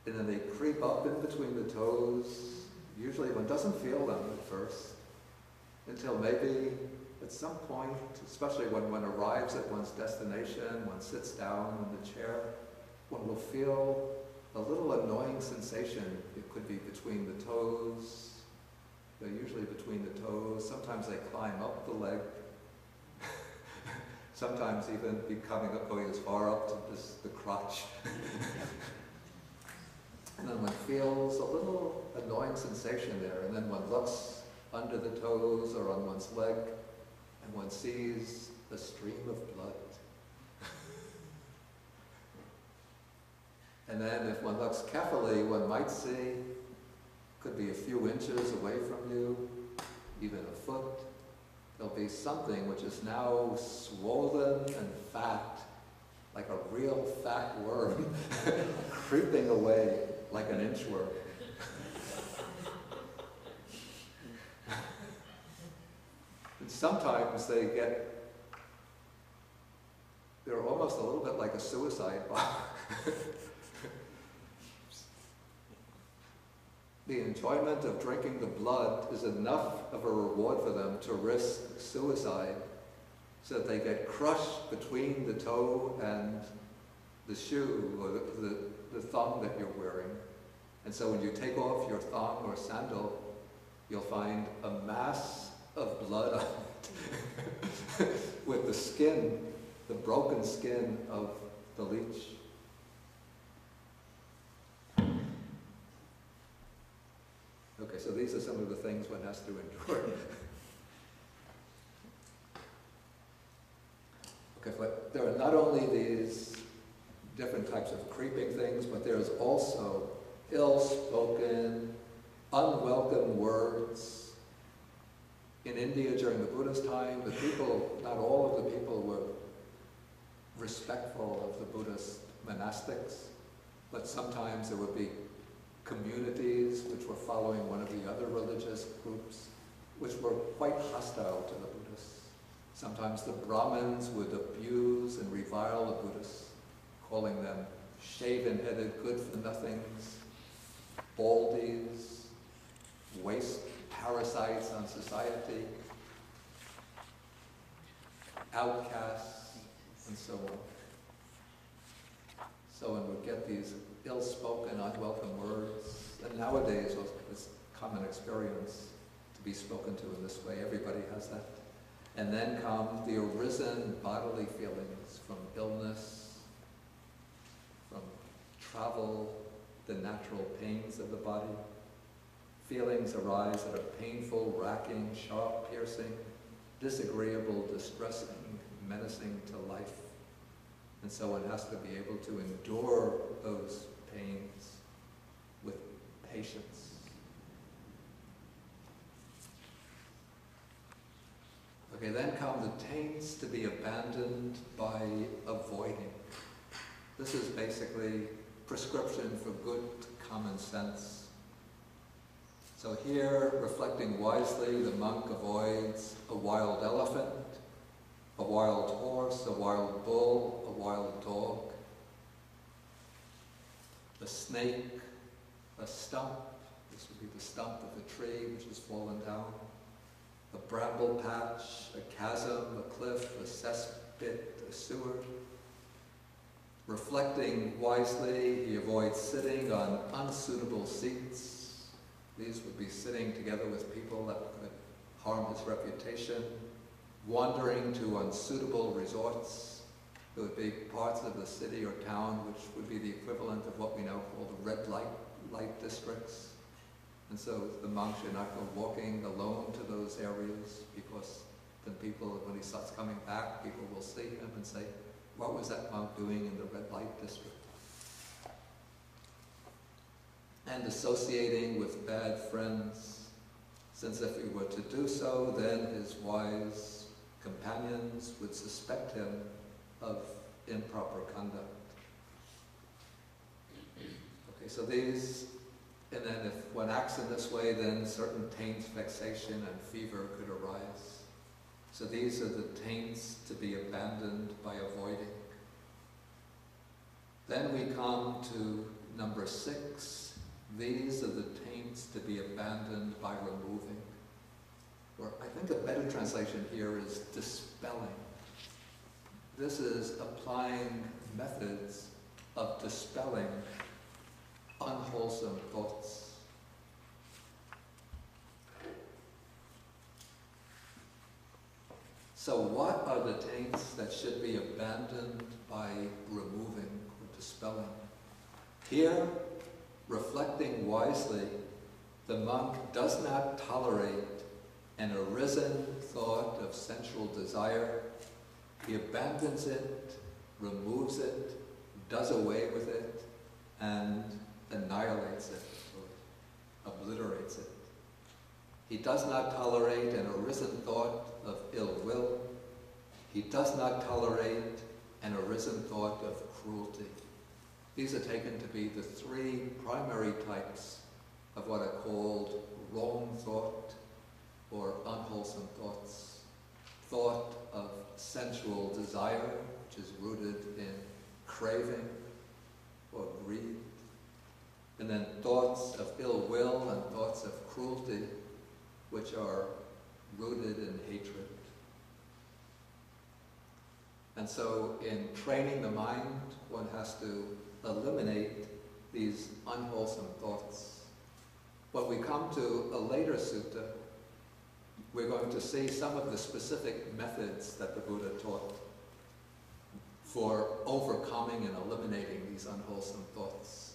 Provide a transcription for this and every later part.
and then they creep up in between the toes. Usually one doesn't feel them at first, until maybe at some point, especially when one arrives at one's destination, one sits down in the chair, one will feel a little annoying sensation. It could be between the toes. They're usually between the toes. Sometimes they climb up the leg. Sometimes even going as far up to the crotch. And then one feels a little annoying sensation there, and then one looks under the toes or on one's leg, and one sees a stream of blood. And then if one looks carefully, one might see, could be a few inches away from you, even a foot, there'll be something which is now swollen and fat, like a real fat worm, creeping away like an inchworm. And sometimes they're almost a little bit like a suicide bomb. The enjoyment of drinking the blood is enough of a reward for them to risk suicide, so that they get crushed between the toe and the shoe or the thong that you're wearing. And so when you take off your thong or sandal, you'll find a mass of blood on it with the skin, the broken skin of the leech. Okay, so these are some of the things one has to endure. Okay, but there are not only these different types of creeping things, but there's also ill-spoken, unwelcome words. In India during the Buddha's time, the people, not all of the people were respectful of the Buddhist monastics, but sometimes there would be communities which were following one of the other religious groups, which were quite hostile to the Buddhists. Sometimes the Brahmins would abuse and revile the Buddhists, calling them shaven-headed good-for-nothings, baldies, waste parasites on society, outcasts, and so on. So one would get these ill-spoken, unwelcome words, and nowadays it's a common experience to be spoken to in this way. Everybody has that. And then come the arisen bodily feelings from illness, from travel, the natural pains of the body. Feelings arise that are painful, racking, sharp, piercing, disagreeable, distressing, menacing to life. And so one has to be able to endure those pains with patience. Okay, then come the taints to be abandoned by avoiding. This is basically prescription for good common sense. So here, reflecting wisely, the monk avoids a wild elephant, a wild horse, a wild bull, a wild dog, a snake, a stump, this would be the stump of a tree which has fallen down, a bramble patch, a chasm, a cliff, a cesspit, a sewer. Reflecting wisely, he avoids sitting on unsuitable seats. These would be sitting together with people that could harm his reputation. Wandering to unsuitable resorts. There would be parts of the city or town which would be the equivalent of what we now call the red light districts. And so the monk should not go walking alone to those areas, because then people, when he starts coming back, people will see him and say, what was that monk doing in the red light district? And associating with bad friends, since if he were to do so, then his wise companions would suspect him of improper conduct. Okay, so these, and then if one acts in this way, then certain taints, vexation, and fever could arise. So these are the taints to be abandoned by avoiding. Then we come to number 6, these are the taints to be abandoned by removing. Or I think a better translation here is dispelling. This is applying methods of dispelling unwholesome thoughts. So what are the taints that should be abandoned by removing or dispelling? Here, reflecting wisely, the monk does not tolerate an arisen thought of sensual desire. He abandons it, removes it, does away with it, and annihilates it, or obliterates it. He does not tolerate an arisen thought of ill will. He does not tolerate an arisen thought of cruelty. These are taken to be the 3 primary types of what are called wrong thought or unwholesome thoughts. Thought of sensual desire, which is rooted in craving or greed. And then thoughts of ill will and thoughts of cruelty, which are rooted in hatred. And so in training the mind, one has to eliminate these unwholesome thoughts. When we come to a later sutta, we're going to see some of the specific methods that the Buddha taught for overcoming and eliminating these unwholesome thoughts.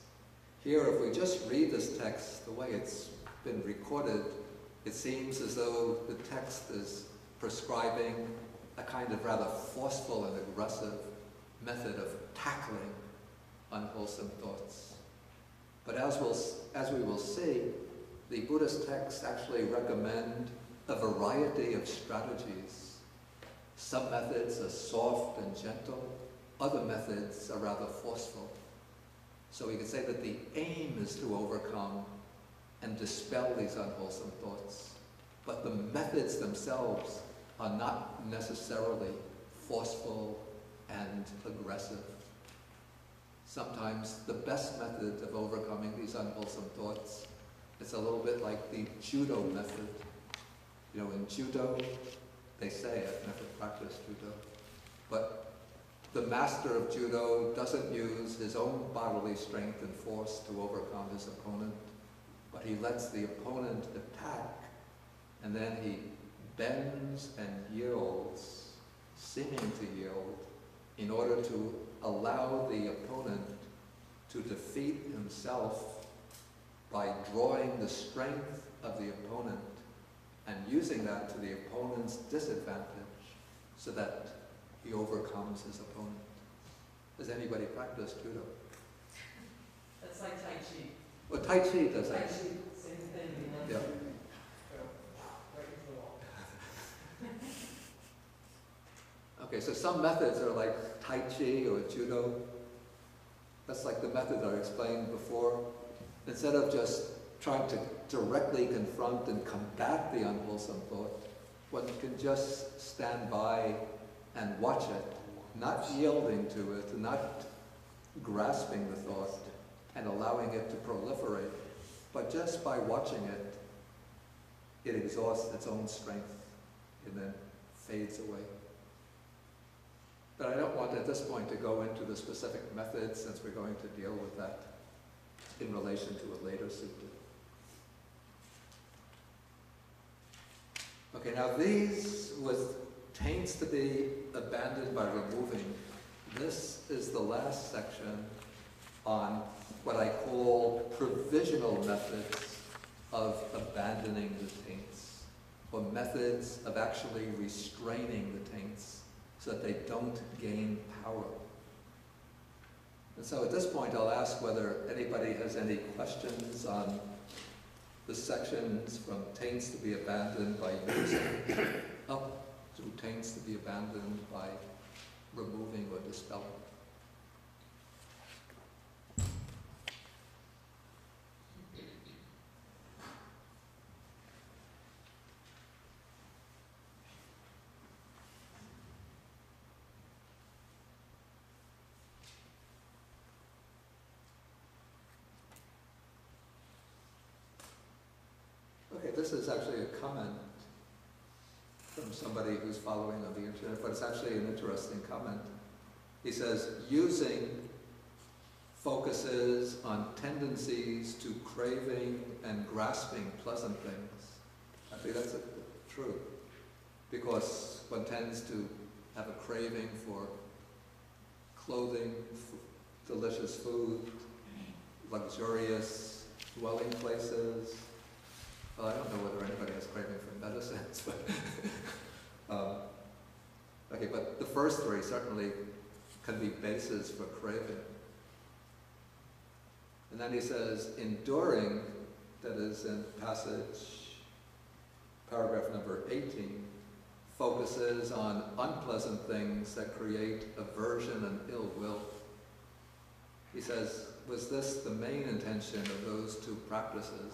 Here, if we just read this text the way it's been recorded, it seems as though the text is prescribing a kind of rather forceful and aggressive method of tackling unwholesome thoughts. But as we will see, the Buddhist texts actually recommend a variety of strategies. Some methods are soft and gentle, other methods are rather forceful. So we could say that the aim is to overcome and dispel these unwholesome thoughts. But the methods themselves are not necessarily forceful and aggressive. Sometimes the best method of overcoming these unwholesome thoughts is a little bit like the judo method. You know, in judo, they say, I've never practiced judo, but the master of judo doesn't use his own bodily strength and force to overcome his opponent, but he lets the opponent attack, and then he bends and yields, seeming to yield, in order to allow the opponent to defeat himself by drawing the strength of the opponent and using that to the opponent's disadvantage so that he overcomes his opponent. Does anybody practice judo? That's like Tai Chi. Well, Tai Chi does that. Tai Chi, same thing. Yeah. Go right into the wall. Okay, so some methods are like Tai Chi or judo. That's like the method I explained before. Instead of just trying to directly confront and combat the unwholesome thought, one can just stand by and watch it, not yielding to it, not grasping the thought and allowing it to proliferate, but just by watching it, it exhausts its own strength and then fades away. But I don't want at this point to go into the specific methods, since we're going to deal with that in relation to a later sutta. Okay, now these with taints to be abandoned by removing, this is the last section on what I call provisional methods of abandoning the taints, or methods of actually restraining the taints so that they don't gain power. And so at this point I'll ask whether anybody has any questions on the sections from taints to be abandoned by using up to taints to be abandoned by removing or dispelling. this is actually a comment from somebody who's following on the internet, but it's actually an interesting comment. He says, using focuses on tendencies to craving and grasping pleasant things. I think that's true, because one tends to have a craving for clothing, delicious food, luxurious dwelling places. Well, I don't know whether anybody has craving for medicines, but okay. But the first three certainly can be bases for craving. And then he says, enduring, that is in paragraph number 18, focuses on unpleasant things that create aversion and ill will. He says, was this the main intention of those two practices?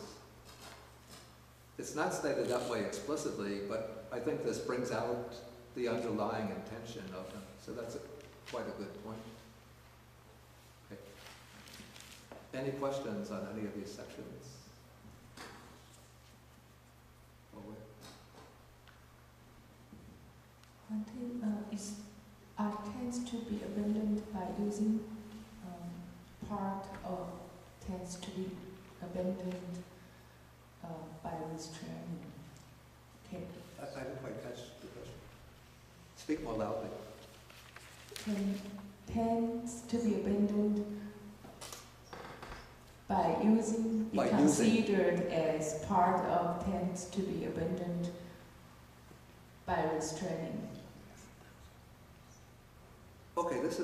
It's not stated that way explicitly, but I think this brings out the underlying intention of them. So that's quite a good point. Okay. Any questions on any of these sections? Oh, wait. One thing is, tends to be abandoned by using part of tends to be abandoned by restraining. Okay. I didn't quite catch the question. Speak more loudly. Tends to be abandoned by using, be By considered as part of tends to be abandoned by restraining. Okay, that's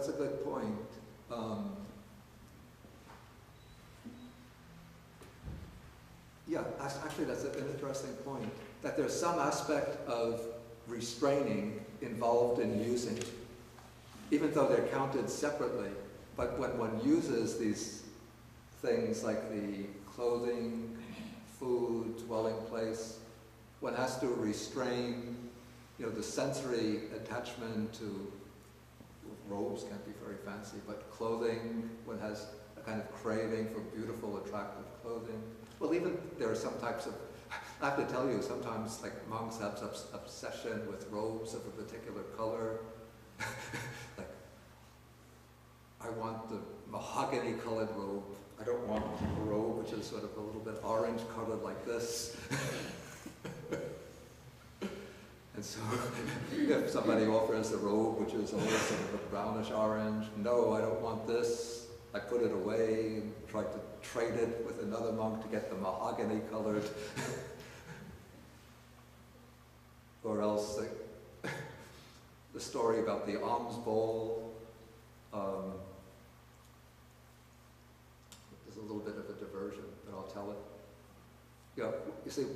a good point. Yeah, actually that's an interesting point, that there's some aspect of restraining involved in using, even though they're counted separately. But when one uses these things like the clothing, food, dwelling place, one has to restrain, the sensory attachment to robes can't be very fancy, but clothing, one has a kind of craving for beautiful, attractive clothing. Well, even there are some types of, I have to tell you, sometimes like monks have some obsession with robes of a particular color. Like, I want the mahogany colored robe. I don't want a robe which is sort of a little bit orange colored like this. And so if somebody offers a robe which is always sort of a brownish orange, no, I don't want this. I put it away and tried to trade it with another monk to get the mahogany colored. Or else the story about the alms bowl. There's a little bit of a diversion, but I'll tell it. You see,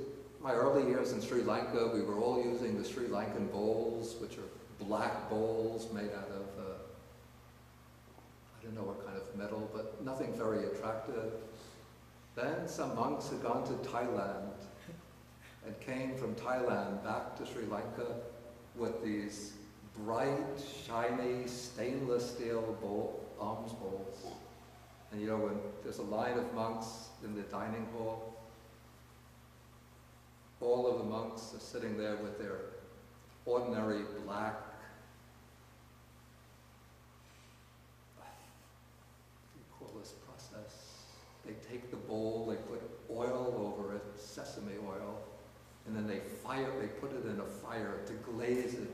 my early years in Sri Lanka, we were all using the Sri Lankan bowls, which are black bowls made out of, I don't know what kind of metal, but nothing very attractive. Then some monks had gone to Thailand and came from Thailand back to Sri Lanka with these bright, shiny, stainless steel alms bowls. And when there's a line of monks in the dining hall, all of the monks are sitting there with their ordinary black, what do you call this process? They take the bowl, they put oil over it, sesame oil, and then they put it in a fire to glaze it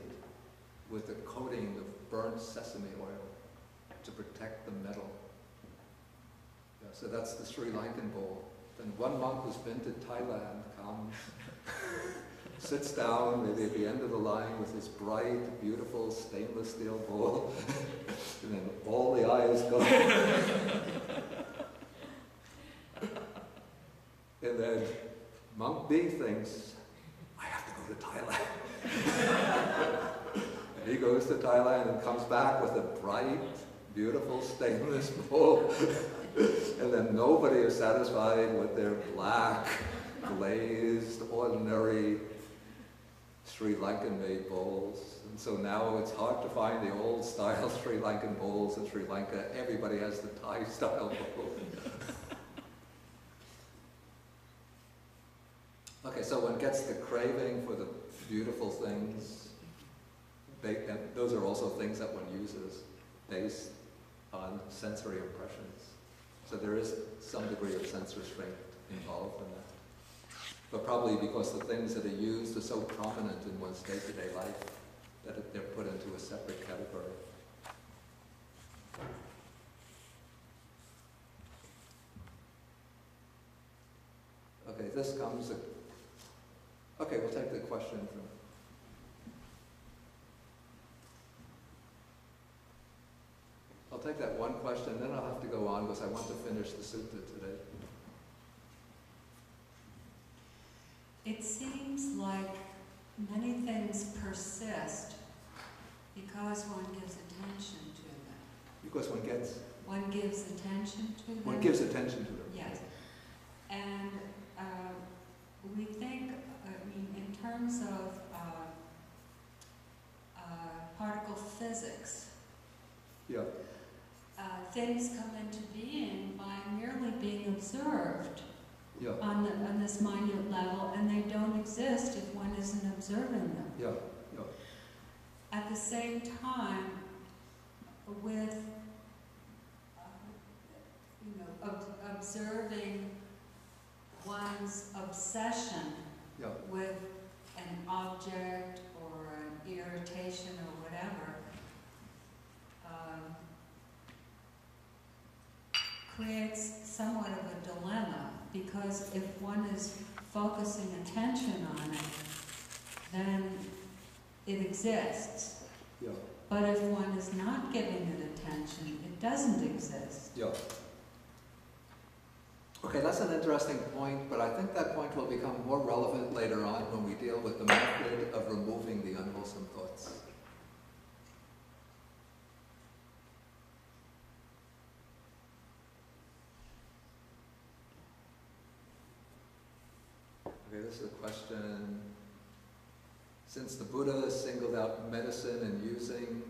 with a coating of burnt sesame oil to protect the metal. Yeah, so that's the Sri Lankan bowl. Then one monk who's been to Thailand comes, sits down maybe at the end of the line with this bright, beautiful stainless steel bowl, and then all the eyes go. And then monk B thinks, I have to go to Thailand. And he goes to Thailand and comes back with a bright, beautiful stainless bowl. And then nobody is satisfied with their black, glazed, ordinary Sri Lankan made bowls. And so now it's hard to find the old style Sri Lankan bowls in Sri Lanka. Everybody has the Thai style bowl. Okay, so one gets the craving for the beautiful things. And those are also things that one uses based on sensory impressions. So there is some degree of sense restraint involved in that. But probably because the things that are used are so prominent in one's day-to-day life that they're put into a separate category. Okay, this comes... Okay, we'll take the question from... I'll take that one question, then I'll have to go on because I want to finish the sutta today. It seems like many things persist because one gives attention to them. Because one gets... One gives attention to them. One gives attention to them. Yes. And we think, in terms of particle physics, Yeah. Things come into being by merely being observed. Yeah. On this minute level, and they don't exist if one isn't observing them. Yeah. Yeah. At the same time, with observing one's obsession Yeah. with an object or an irritation or whatever, creates somewhat of a dilemma, because if one is focusing attention on it, then it exists. Yeah. But if one is not giving it attention, it doesn't exist. Yeah. Okay, that's an interesting point, but I think that point will become more relevant later on when we deal with the method of removing the unwholesome thoughts. Okay, this is a question. Since the Buddha singled out medicine and using,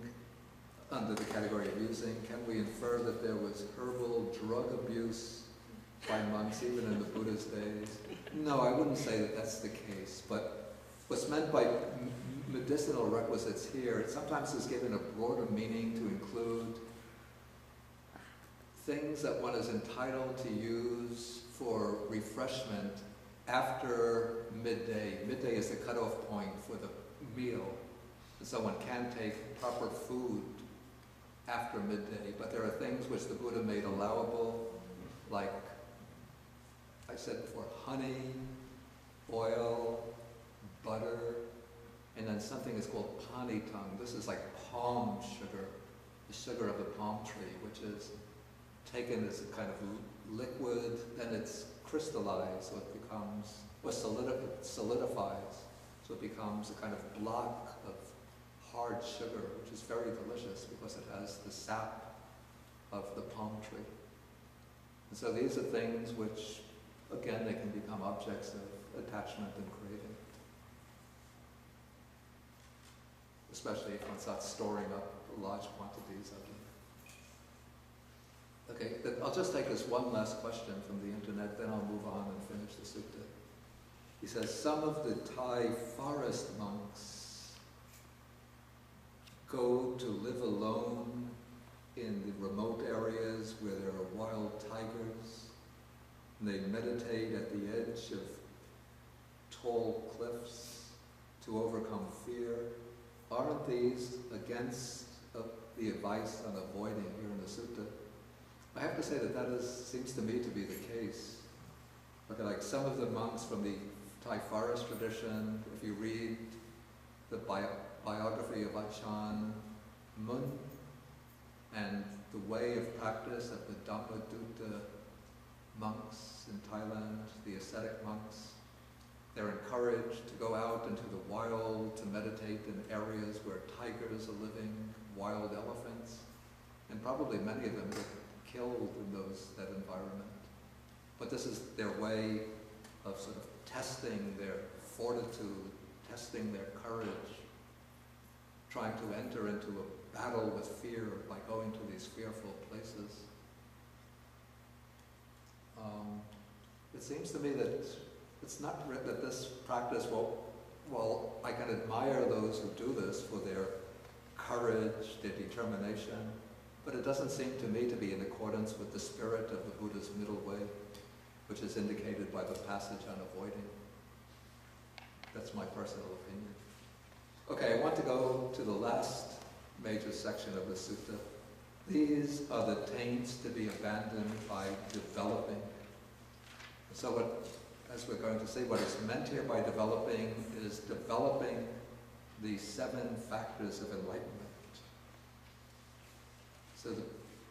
under the category of using, can we infer that there was herbal drug abuse by monks even in the Buddha's days? No, I wouldn't say that that's the case, but what's meant by medicinal requisites here, it sometimes is given a broader meaning to include things that one is entitled to use for refreshment after midday. Midday is the cutoff point for the meal. So one can take proper food after midday, but there are things which the Buddha made allowable, like I said before, honey, oil, butter, and then something is called pani tongue. This is like palm sugar, the sugar of the palm tree, which is taken as a kind of liquid, then it's crystallized, so it becomes, or solidifies, so it becomes a kind of block of hard sugar, which is very delicious because it has the sap of the palm tree. And so these are things which, again, they can become objects of attachment and craving. Especially if one starts storing up large quantities of them. Okay, I'll just take this one last question from the internet, then I'll move on and finish the sutta. He says, some of the Thai forest monks go to live alone in the remote areas where there are wild tigers, and they meditate at the edge of tall cliffs to overcome fear. Aren't these against the advice on avoiding here in the sutta? I have to say that seems to me to be the case. Okay, like some of the monks from the Thai forest tradition, if you read the biography of Ajahn Mun and the way of practice of the Dhammadutta monks in Thailand, the ascetic monks, they're encouraged to go out into the wild to meditate in areas where tigers are living, wild elephants, and probably many of them get killed in that environment. But this is their way of sort of testing their fortitude, testing their courage, trying to enter into a battle with fear by going to these fearful places. It seems to me that it's not written that this practice, well, I can admire those who do this for their courage, their determination, but it doesn't seem to me to be in accordance with the spirit of the Buddha's middle way, which is indicated by the passage on avoiding. That's my personal opinion. Okay, I want to go to the last major section of the sutta. These are the taints to be abandoned by developing. So as we're going to see, what is meant here by developing is developing the 7 factors of enlightenment. So the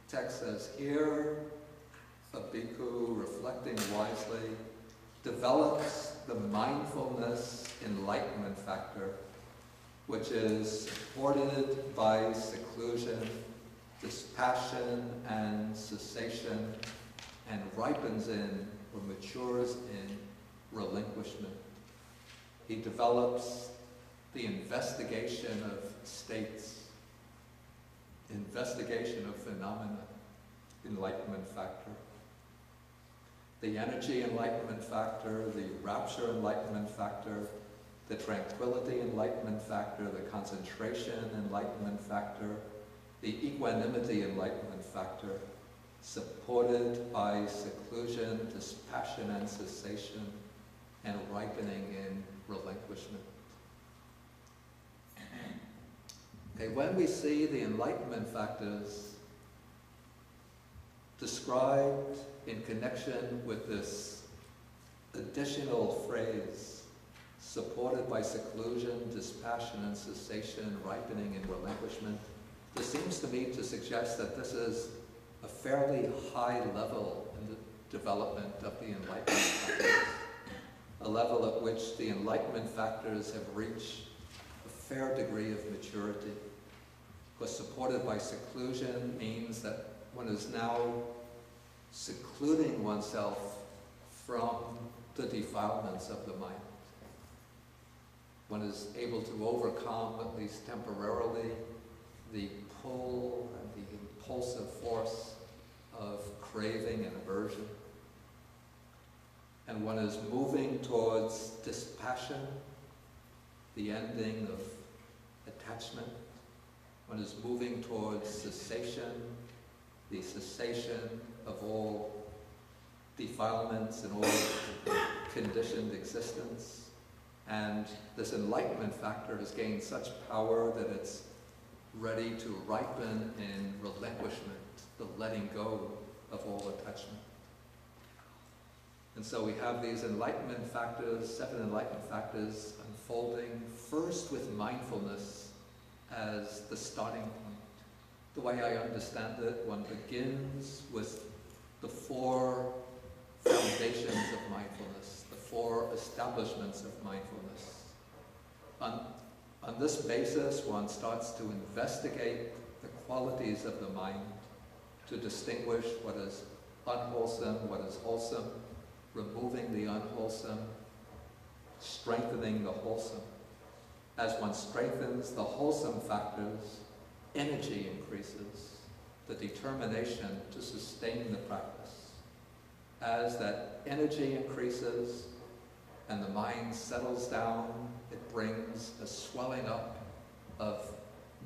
text says, here a bhikkhu, reflecting wisely, develops the mindfulness enlightenment factor, which is supported by seclusion, dispassion and cessation, and ripens in or matures in relinquishment. He develops the investigation of states, investigation of phenomena, enlightenment factor. The energy enlightenment factor, the rapture enlightenment factor, the tranquility enlightenment factor, the concentration enlightenment factor, the equanimity enlightenment factor, supported by seclusion, dispassion and cessation, and ripening in relinquishment. Okay, when we see the enlightenment factors described in connection with this additional phrase, supported by seclusion, dispassion and cessation, ripening in relinquishment, this seems to me to suggest that this is a fairly high level in the development of the enlightenment factors, a level at which the enlightenment factors have reached a fair degree of maturity. Because supported by seclusion means that one is now secluding oneself from the defilements of the mind. One is able to overcome, at least temporarily, the pull and the impulsive force of craving and aversion. And one is moving towards dispassion, the ending of attachment. One is moving towards cessation, the cessation of all defilements and all conditioned existence. And this enlightenment factor has gained such power that it's ready to ripen in relinquishment, the letting go of all attachment. And so we have these enlightenment factors, 7 enlightenment factors, unfolding first with mindfulness as the starting point. The way I understand it, one begins with the 4 foundations of mindfulness, the 4 establishments of mindfulness. On this basis, one starts to investigate the qualities of the mind, to distinguish what is unwholesome, what is wholesome, removing the unwholesome, strengthening the wholesome. As one strengthens the wholesome factors, energy increases, the determination to sustain the practice. As that energy increases and the mind settles down, it brings a swelling up of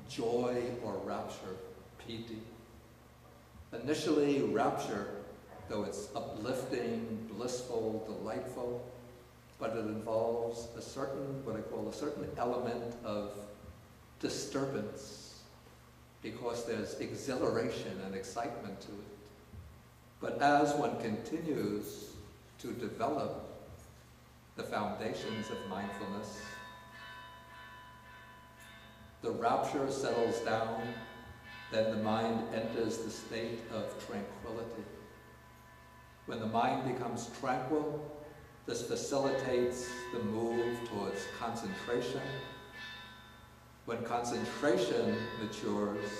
joy or rapture, piti. Initially, rapture, though it's uplifting, blissful, delightful, but it involves a certain, what I call a certain element of disturbance, because there's exhilaration and excitement to it. But as one continues to develop the foundations of mindfulness, the rapture settles down, then the mind enters the state of tranquility. When the mind becomes tranquil, this facilitates the move towards concentration. When concentration matures,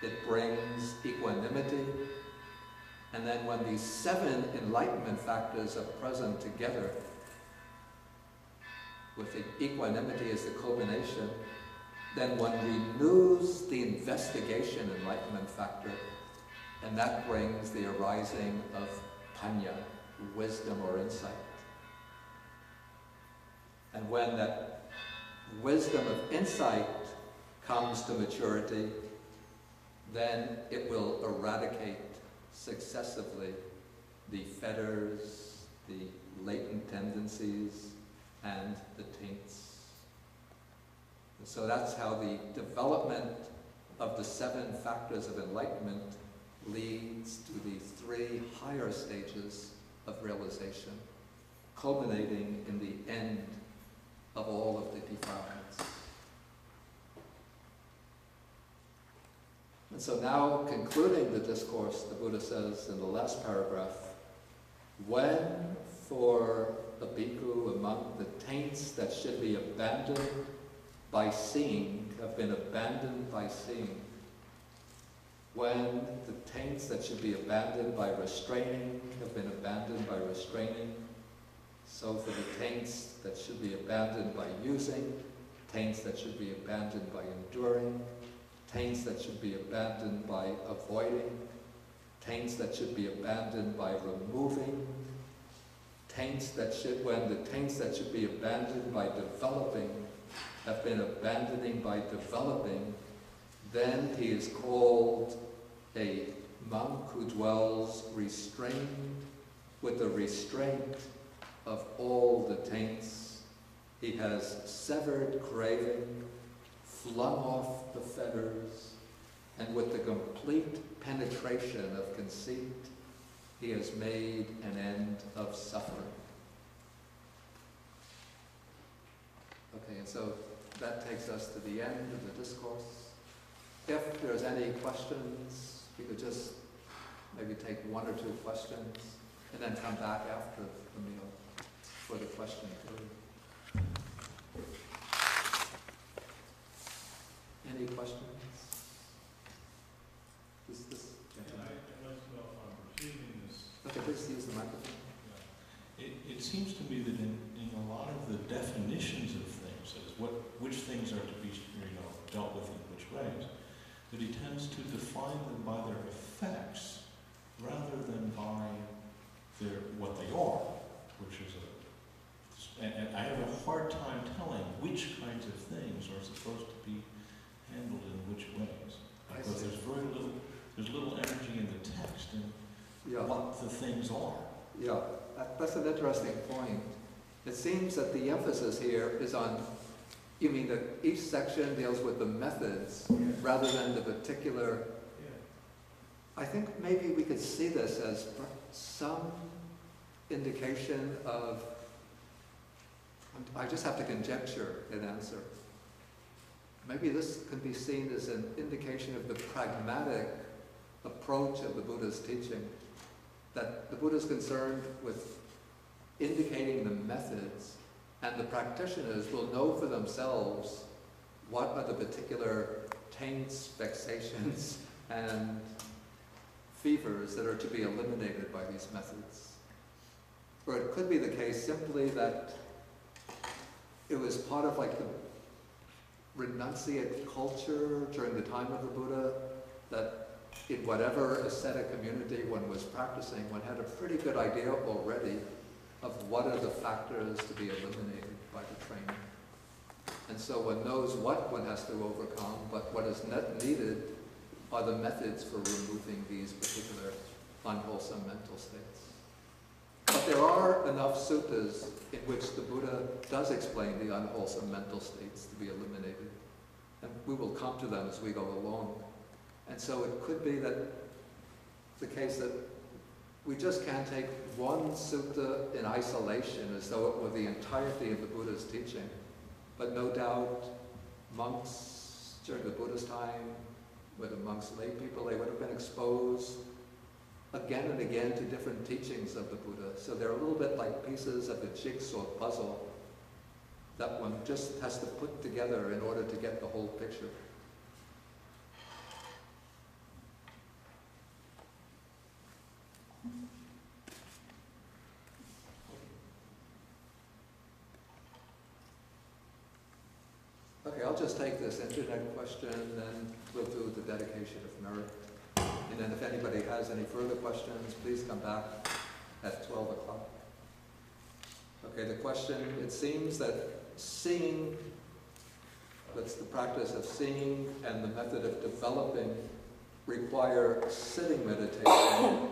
it brings equanimity. And then when these 7 enlightenment factors are present together, with the equanimity as the culmination, then one renews the investigation enlightenment factor, and that brings the arising of panya, wisdom or insight. And when that wisdom of insight comes to maturity, then it will eradicate successively the fetters, the latent tendencies, and the taints. And so that's how the development of the 7 factors of enlightenment leads to the 3 higher stages of realization, culminating in the end of all of the defilements. And so now, concluding the discourse, the Buddha says in the last paragraph, when for a bhikkhu, a monk, the taints that should be abandoned by seeing have been abandoned by seeing, when the taints that should be abandoned by restraining have been abandoned by restraining, so for the taints that should be abandoned by using, taints that should be abandoned by enduring, taints that should be abandoned by avoiding, taints that should be abandoned by removing, taints that should, when the taints that should be abandoned by developing have been abandoning by developing, then he is called a monk who dwells restrained with the restraint of all the taints. He has severed craving, flung off the fetters, and with the complete penetration of conceit, he has made an end of suffering. Okay, and so that takes us to the end of the discourse. If there's any questions, we could just maybe take 1 or 2 questions and then come back after the meal for the question period. Any questions? This Yeah, I'd like to know if I'm receiving this. Okay, please use the microphone. It seems to me that in a lot of the definitions of things, as which things are to be dealt with in which ways, that he tends to define them by their effects rather than by what they are, which is and I have a hard time telling which kinds of things are supposed to be handled in which ways. Because there's little energy in the text in what the things are. Yeah, that's an interesting point. It seems that the emphasis here is on, you mean that each section deals with the methods rather than the particular. I think maybe we could see this as some indication of, I just have to conjecture an answer. Maybe this can be seen as an indication of the pragmatic approach of the Buddha's teaching, that the Buddha is concerned with indicating the methods, and the practitioners will know for themselves what are the particular taints, vexations, and fevers that are to be eliminated by these methods. Or it could be the case simply that it was part of like the renunciate culture during the time of the Buddha, that in whatever ascetic community one was practicing, one had a pretty good idea already of what are the factors to be eliminated by the training. And so one knows what one has to overcome, but what is needed are the methods for removing these particular unwholesome mental states. But there are enough suttas in which the Buddha does explain the unwholesome mental states to be eliminated. And we will come to them as we go along. And so it could be that the case that we just can't take one sutta in isolation as though it were the entirety of the Buddha's teaching. But no doubt monks during the Buddha's time, whether monks, lay people, they would have been exposed again and again to different teachings of the Buddha. So they're a little bit like pieces of the jigsaw puzzle that one just has to put together in order to get the whole picture. Okay, I'll just take this internet question, then we'll do the dedication of merit. And then if anybody has any further questions, please come back at 12 o'clock. Okay, the question, it seems that seeing, that's the practice of seeing and the method of developing require sitting meditation,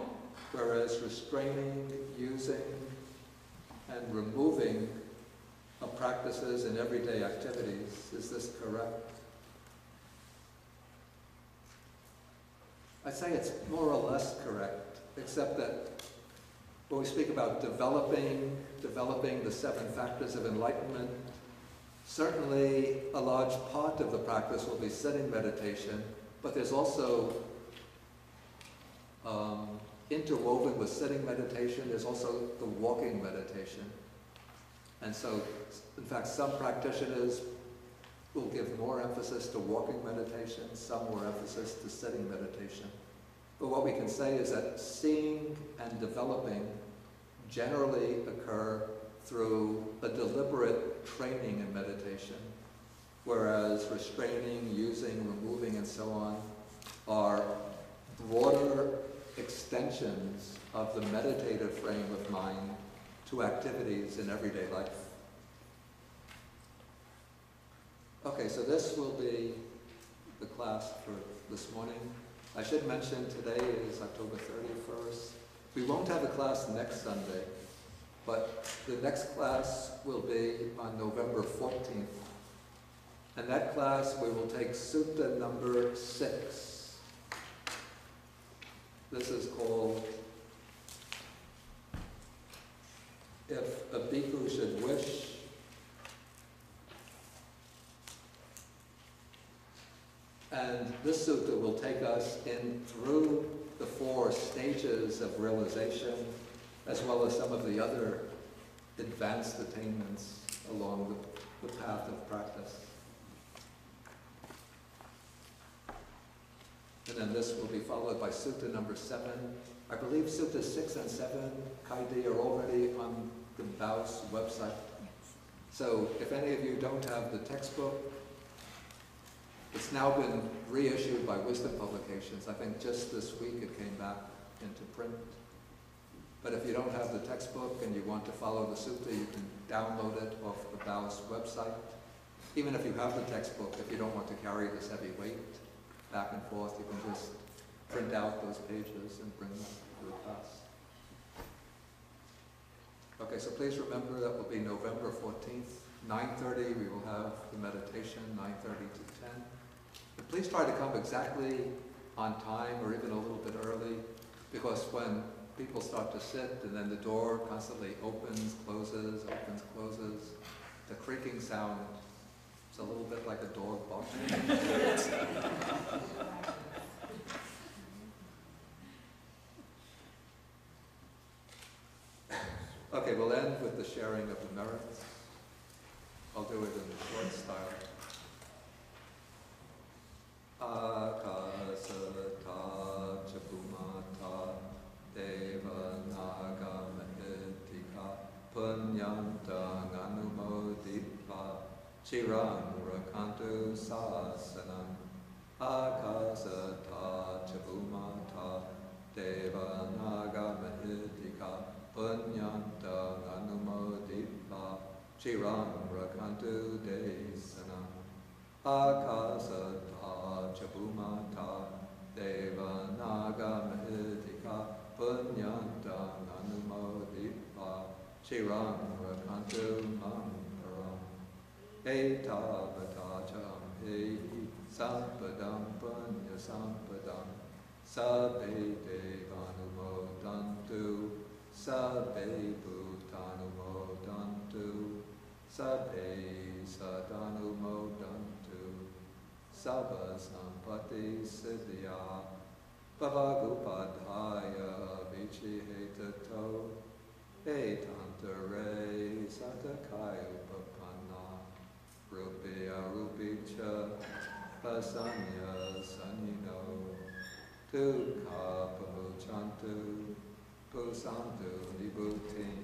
whereas restraining, using, and removing are practices in everyday activities. Is this correct? I'd say it's more or less correct, except that when we speak about developing the 7 factors of enlightenment, certainly a large part of the practice will be sitting meditation, but there's also interwoven with sitting meditation, there's also the walking meditation. And so, in fact, some practitioners will give more emphasis to walking meditation, some more emphasis to sitting meditation. But what we can say is that seeing and developing generally occur through a deliberate training in meditation, whereas restraining, using, removing, and so on are broader extensions of the meditative frame of mind to activities in everyday life. Okay, so this will be the class for this morning. I should mention today is October 31st. We won't have a class next Sunday, but the next class will be on November 14th. And that class we will take Sutta number 6. This is called, If a Bhikkhu Should Wish. And this sutta will take us in through the 4 stages of realization, as well as some of the other advanced attainments along the path of practice. And then this will be followed by Sutta number 7. I believe Sutta 6 and 7, Kaidi, are already on the Baos website. So if any of you don't have the textbook, it's now been reissued by Wisdom Publications. I think just this week it came back into print. But if you don't have the textbook and you want to follow the sutta, you can download it off the Baos website. Even if you have the textbook, if you don't want to carry this heavy weight back and forth, you can just print out those pages and bring them to the class. Okay, so please remember that will be November 14th, 9:30 we will have the meditation, 9:30 to 10. But please try to come exactly on time or even a little bit early, because when people start to sit and then the door constantly opens, closes, the creaking sound, it's a little bit like a dog barking. Okay, we'll end with the sharing of the merits. I'll do it in the short style. Akasata Chabumata Deva Naga Mahitika Punyantang Anumodipa Chirang Rakantu Sasanam Akasata Chabumata Deva Naga Mahitika Punyantang Anumodipa Chirang Rakantu Desanam Akasata Chabumata Deva Naga Mahitika Punyantang Anumodipa Chirang Rakantu Mankaram Eta Vatacham Hei Sampadam Punya Sampadam Sabbe Devanumodantu Sabbe Bhutanumodantu Sabbe Sadanumodantu Sabba Sampati Siddhya Bhavagupadhaya Vichihetato Etantare Satakaya Upapana Rupiya Rupicha Pasanya Sanino Tukha Pamuchantu Pusantu Nibutin